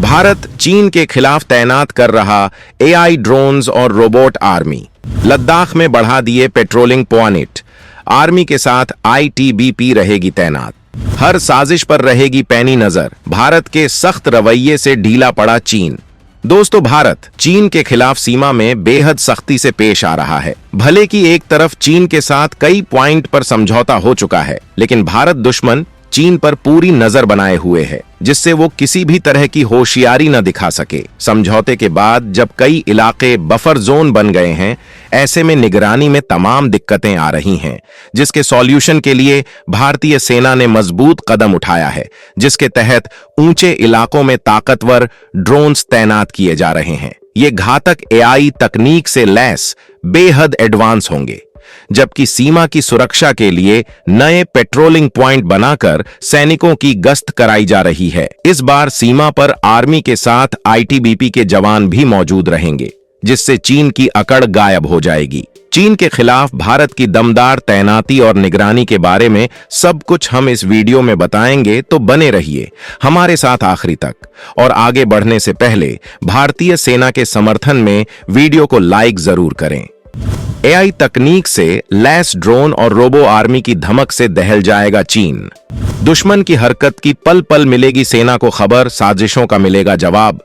भारत चीन के खिलाफ तैनात कर रहा एआई ड्रोन्स और रोबोट आर्मी। लद्दाख में बढ़ा दिए पेट्रोलिंग पॉइंट। आर्मी के साथ आईटीबीपी रहेगी तैनात। हर साजिश पर रहेगी पैनी नजर। भारत के सख्त रवैये से ढीला पड़ा चीन। दोस्तों, भारत चीन के खिलाफ सीमा में बेहद सख्ती से पेश आ रहा है। भले कि एक तरफ चीन के साथ कई पॉइंट पर समझौता हो चुका है, लेकिन भारत दुश्मन चीन पर पूरी नजर बनाए हुए है, जिससे वो किसी भी तरह की होशियारी न दिखा सके। समझौते के बाद जब कई इलाके बफर जोन बन गए हैं, ऐसे में निगरानी में तमाम दिक्कतें आ रही हैं, जिसके सॉल्यूशन के लिए भारतीय सेना ने मजबूत कदम उठाया है, जिसके तहत ऊंचे इलाकों में ताकतवर ड्रोन्स तैनात किए जा रहे हैं। ये घातक एआई तकनीक से लैस बेहद एडवांस होंगे, जबकि सीमा की सुरक्षा के लिए नए पेट्रोलिंग पॉइंट बनाकर सैनिकों की गश्त कराई जा रही है। इस बार सीमा पर आर्मी के साथ आईटीबीपी के जवान भी मौजूद रहेंगे, जिससे चीन की अकड़ गायब हो जाएगी। चीन के खिलाफ भारत की दमदार तैनाती और निगरानी के बारे में सब कुछ हम इस वीडियो में बताएंगे, तो बने रहिए हमारे साथ आखिरी तक। और आगे बढ़ने से पहले भारतीय सेना के समर्थन में वीडियो को लाइक जरूर करें। एआई तकनीक से लैस ड्रोन और रोबो आर्मी की धमक से दहल जाएगा चीन। दुश्मन की हरकत की पल पल मिलेगी सेना को खबर, साजिशों का मिलेगा जवाब।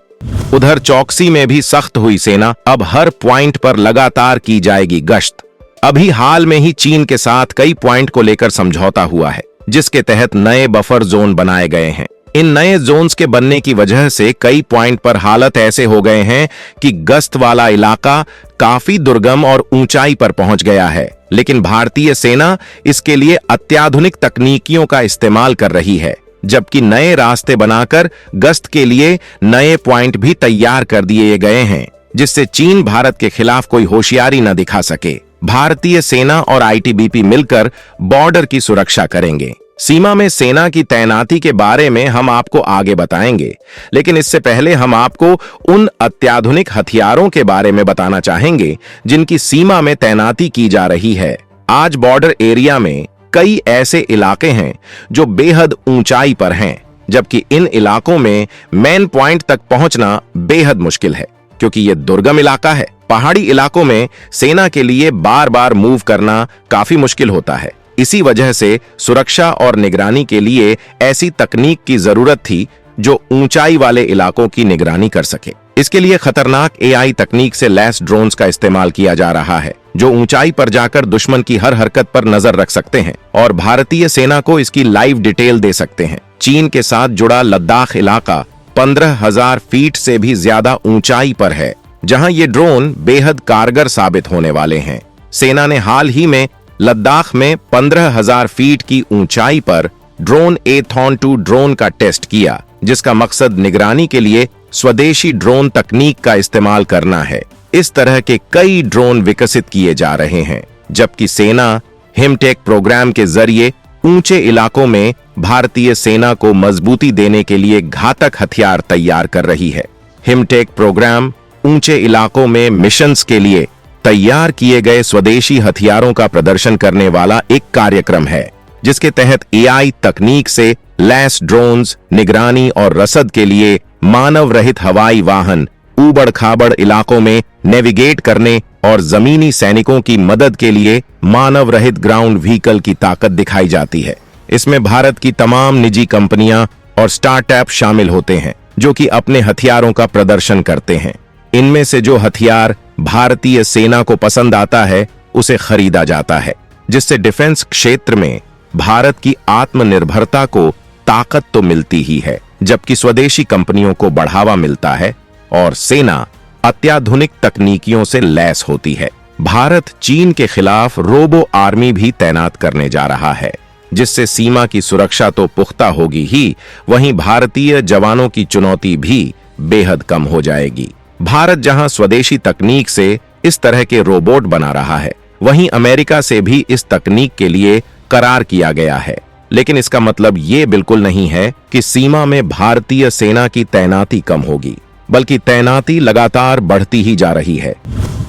उधर चौकसी में भी सख्त हुई सेना। अब हर पॉइंट पर लगातार की जाएगी गश्त। अभी हाल में ही चीन के साथ कई पॉइंट को लेकर समझौता हुआ है, जिसके तहत नए बफर जोन बनाए गए हैं। इन नए जोन्स के बनने की वजह से कई पॉइंट पर हालात ऐसे हो गए हैं कि गश्त वाला इलाका काफी दुर्गम और ऊंचाई पर पहुंच गया है। लेकिन भारतीय सेना इसके लिए अत्याधुनिक तकनीकियों का इस्तेमाल कर रही है, जबकि नए रास्ते बनाकर गश्त के लिए नए पॉइंट भी तैयार कर दिए गए हैं, जिससे चीन भारत के खिलाफ कोई होशियारी न दिखा सके। भारतीय सेना और आईटीबीपी मिलकर बॉर्डर की सुरक्षा करेंगे। सीमा में सेना की तैनाती के बारे में हम आपको आगे बताएंगे, लेकिन इससे पहले हम आपको उन अत्याधुनिक हथियारों के बारे में बताना चाहेंगे जिनकी सीमा में तैनाती की जा रही है। आज बॉर्डर एरिया में कई ऐसे इलाके हैं जो बेहद ऊंचाई पर हैं, जबकि इन इलाकों में मेन पॉइंट तक पहुंचना बेहद मुश्किल है, क्योंकि ये दुर्गम इलाका है। पहाड़ी इलाकों में सेना के लिए बार बार मूव करना काफी मुश्किल होता है। इसी वजह से सुरक्षा और निगरानी के लिए ऐसी तकनीक की जरूरत थी जो ऊंचाई वाले इलाकों की निगरानी कर सके। इसके लिए खतरनाक एआई तकनीक से लैस ड्रोन्स का इस्तेमाल किया जा रहा है, जो ऊंचाई पर जाकर दुश्मन की हर हरकत पर नजर रख सकते हैं और भारतीय सेना को इसकी लाइव डिटेल दे सकते हैं। चीन के साथ जुड़ा लद्दाख इलाका 15,000 फीट से भी ज्यादा ऊंचाई पर है, जहां ये ड्रोन बेहद कारगर साबित होने वाले हैं। सेना ने हाल ही में लद्दाख में 15,000 फीट की ऊंचाई पर ड्रोन एथॉन 2 ड्रोन का टेस्ट किया, जिसका मकसद निगरानी के लिए स्वदेशी ड्रोन तकनीक का इस्तेमाल करना है। इस तरह के कई ड्रोन विकसित किए जा रहे हैं, जबकि सेना हिमटेक प्रोग्राम के जरिए ऊंचे इलाकों में भारतीय सेना को मजबूती देने के लिए घातक हथियार तैयार कर रही है। हिमटेक प्रोग्राम ऊंचे इलाकों में मिशंस के लिए तैयार किए गए स्वदेशी हथियारों का प्रदर्शन करने वाला एक कार्यक्रम है, जिसके तहत एआई तकनीक से लैस ड्रोन्स, निगरानी और रसद के लिए मानव रहित हवाई वाहन ऊबड़ खाबड़ इलाकों में नेविगेट करने और जमीनी सैनिकों की मदद के लिए मानव रहित ग्राउंड व्हीकल की ताकत दिखाई जाती है। इसमें भारत की तमाम निजी कंपनियां और स्टार्टअप शामिल होते हैं, जो कि अपने हथियारों का प्रदर्शन करते हैं। इनमें से जो हथियार भारतीय सेना को पसंद आता है, उसे खरीदा जाता है, जिससे डिफेंस क्षेत्र में भारत की आत्मनिर्भरता को ताकत तो मिलती ही है, जबकि स्वदेशी कंपनियों को बढ़ावा मिलता है और सेना अत्याधुनिक तकनीकियों से लैस होती है। भारत चीन के खिलाफ रोबो आर्मी भी तैनात करने जा रहा है, जिससे सीमा की सुरक्षा तो पुख्ता होगी ही, वहीं भारतीय जवानों की चुनौती भी बेहद कम हो जाएगी। भारत जहां स्वदेशी तकनीक से इस तरह के रोबोट बना रहा है, वहीं अमेरिका से भी इस तकनीक के लिए करार किया गया है। लेकिन इसका मतलब ये बिल्कुल नहीं है कि सीमा में भारतीय सेना की तैनाती कम होगी, बल्कि तैनाती लगातार बढ़ती ही जा रही है।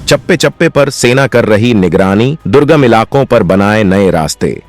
चप्पे चप्पे पर सेना कर रही निगरानी, दुर्गम इलाकों पर बनाए नए रास्ते।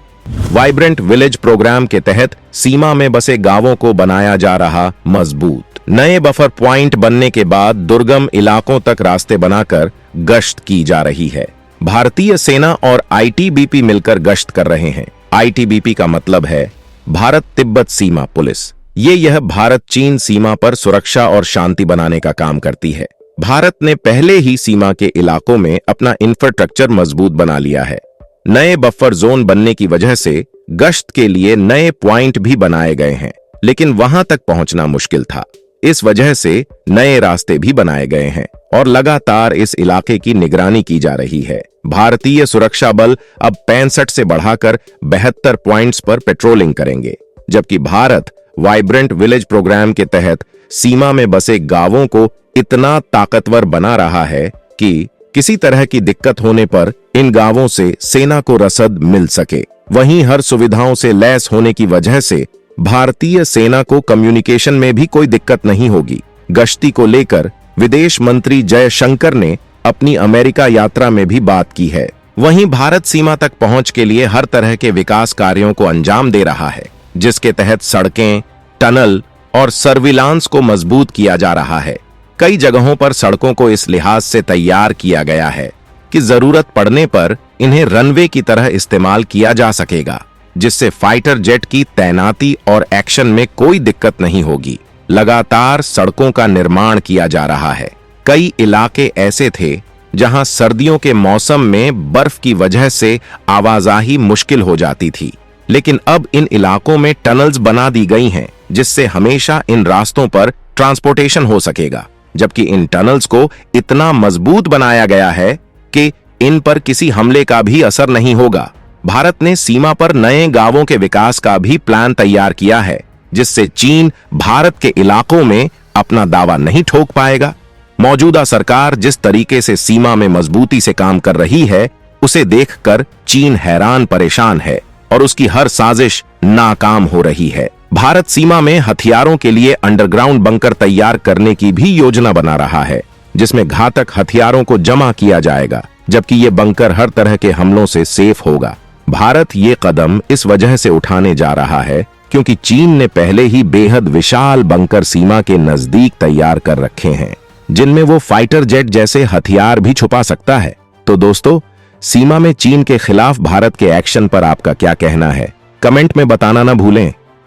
वाइब्रेंट विलेज प्रोग्राम के तहत सीमा में बसे गांवों को बनाया जा रहा मजबूत। नए बफर पॉइंट बनने के बाद दुर्गम इलाकों तक रास्ते बनाकर गश्त की जा रही है। भारतीय सेना और आईटीबीपी मिलकर गश्त कर रहे हैं। आईटीबीपी का मतलब है भारत तिब्बत सीमा पुलिस। यह भारत चीन सीमा पर सुरक्षा और शांति बनाने का काम करती है। भारत ने पहले ही सीमा के इलाकों में अपना इंफ्रास्ट्रक्चर मजबूत बना लिया है। नए बफर जोन बनने की वजह से गश्त के लिए नए पॉइंट भी बनाए गए हैं, लेकिन वहां तक पहुंचना मुश्किल था। इस वजह से नए रास्ते भी बनाए गए हैं और लगातार इस इलाके की निगरानी की जा रही है। भारतीय सुरक्षा बल अब 65 से बढ़ाकर 72 पॉइंट्स पर पेट्रोलिंग करेंगे, जबकि भारत वाइब्रेंट विलेज प्रोग्राम के तहत सीमा में बसे गांवों को इतना ताकतवर बना रहा है कि किसी तरह की दिक्कत होने पर इन गांवों से सेना को रसद मिल सके। वहीं हर सुविधाओं से लैस होने की वजह से भारतीय सेना को कम्युनिकेशन में भी कोई दिक्कत नहीं होगी। गश्ती को लेकर विदेश मंत्री जयशंकर ने अपनी अमेरिका यात्रा में भी बात की है। वहीं भारत सीमा तक पहुंच के लिए हर तरह के विकास कार्यों को अंजाम दे रहा है, जिसके तहत सड़कें, टनल और सर्विलांस को मजबूत किया जा रहा है। कई जगहों पर सड़कों को इस लिहाज से तैयार किया गया है कि जरूरत पड़ने पर इन्हें रनवे की तरह इस्तेमाल किया जा सकेगा, जिससे फाइटर जेट की तैनाती और एक्शन में कोई दिक्कत नहीं होगी। लगातार सड़कों का निर्माण किया जा रहा है। कई इलाके ऐसे थे जहां सर्दियों के मौसम में बर्फ की वजह से आवाजाही मुश्किल हो जाती थी, लेकिन अब इन इलाकों में टनल्स बना दी गई हैं, जिससे हमेशा इन रास्तों पर ट्रांसपोर्टेशन हो सकेगा। जबकि इन टनल्स को इतना मजबूत बनाया गया है कि इन पर किसी हमले का भी असर नहीं होगा। भारत ने सीमा पर नए गांवों के विकास का भी प्लान तैयार किया है, जिससे चीन भारत के इलाकों में अपना दावा नहीं ठोक पाएगा। मौजूदा सरकार जिस तरीके से सीमा में मजबूती से काम कर रही है, उसे देखकर चीन हैरान परेशान है और उसकी हर साजिश नाकाम हो रही है। भारत सीमा में हथियारों के लिए अंडरग्राउंड बंकर तैयार करने की भी योजना बना रहा है, जिसमें घातक हथियारों को जमा किया जाएगा, जबकि ये बंकर हर तरह के हमलों से सेफ होगा। भारत ये कदम इस वजह से उठाने जा रहा है क्योंकि चीन ने पहले ही बेहद विशाल बंकर सीमा के नजदीक तैयार कर रखे हैं, जिनमें वो फाइटर जेट जैसे हथियार भी छुपा सकता है। तो दोस्तों, सीमा में चीन के खिलाफ भारत के एक्शन पर आपका क्या कहना है? कमेंट में बताना ना भूलें।